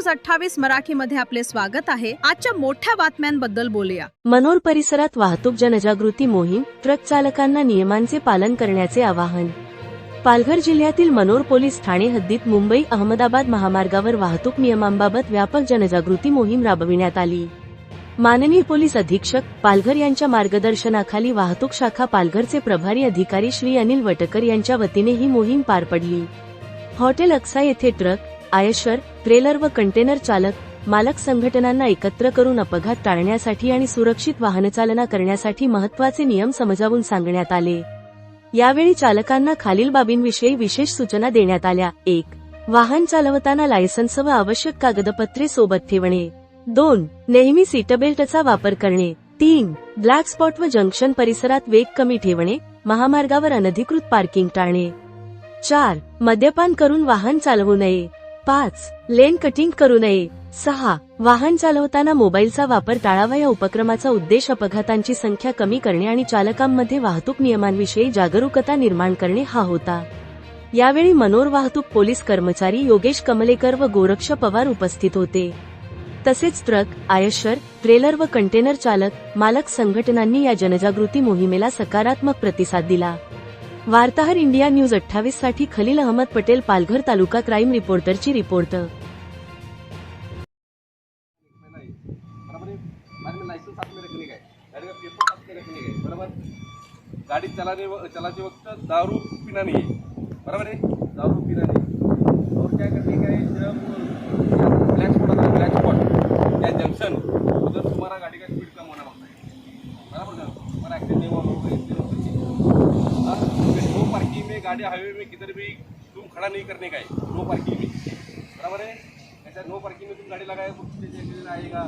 News 28 मराठीमध्ये आपले स्वागत आहे। आजच्या मोठ्या बातम्यांबद्दल बोलूया। मनोर परिसरात वाहतूक जनजागृती मोहीम, ट्रक चालकांना नियमांचे पालन करण्याचे आवाहन। पालघर जिल्ह्यातील मनोर पोलीस ठाणे हद्दीत मुंबई अहमदाबाद महामार्गावर वाहतूक नियमांबाबत व्यापक जनजागृती मोहीम राबविण्यात आली। माननीय पोलीस अधीक्षक पालघर यांच्या मार्गदर्शनाखाली वाहतूक शाखा पालघरचे प्रभारी अधिकारी श्री अनिल वटकर यांच्या वतीने ही मोहीम पार पडली। हॉटेल अक्सा येथे ट्रक, आयशर, ट्रेलर व कंटेनर चालक, मालक संघटनांना एकत्र करून अपघात टाळण्यासाठी आणि सुरक्षित वाहनचालना करण्यासाठी महत्त्वाचे नियम समजावून सांगण्यात आले। यावेळी चालकांना खालील बाबींविषयी विशेष सूचना देण्यात आल्या। 1. वाहन चालवताना लायसन्स व आवश्यक कागदपत्रे सोबत ठेवणे। 2. नेहमी सीटबेल्टचा वापर करणे। 3. ब्लॅक स्पॉट व जंक्शन परिसरात वेग कमी ठेवणे, महामार्गावर अनधिकृत पार्किंग टाळणे। 4. मद्यपान करून वाहन चालवू नये। 5. लेन कटिंग करू नये। 6. वाहन चालवताना मोबाईलचा वापर टाळावा। या उपक्रमाचा उद्देश अपघातांची संख्या कमी करणे आणि चालकांमध्ये वाहतूक नियमांविषयी जागरूकता निर्माण करणे हा होता। यावेळी मनोर वाहतूक पोलीस कर्मचारी योगेश कमलेकर व गोरक्ष पवार उपस्थित होते। तसेच ट्रक, आयशर, ट्रेलर व कंटेनर चालक, मालक संघटनांनी या जनजागृती मोहिमेला सकारात्मक प्रतिसाद दिला। वार्ताहर इंडिया न्यूज 28 साठी खलील अहमद पटेल, पालघर तालुका क्राईम रिपोर्टरची रिपोर्ट। गाड़ी चलाते वक्त दारू पीना नहीं है, बराबर है। दारू पीना नहीं और क्या करने का है, जब ब्लैक स्पॉट या जंक्शन उधर तुम्हारा गाड़ी का स्पीड कम होना पड़ता है, बराबर ना। तुम्हारा एक्सीडेंट नहीं हुआ नो पार्किंग में, गाड़ी हाईवे में किधर भी तुम खड़ा नहीं करने का है, नो पार्किंग में, बराबर है। ऐसा नो पार्किंग में तुम गाड़ी लगाए तो आएगा,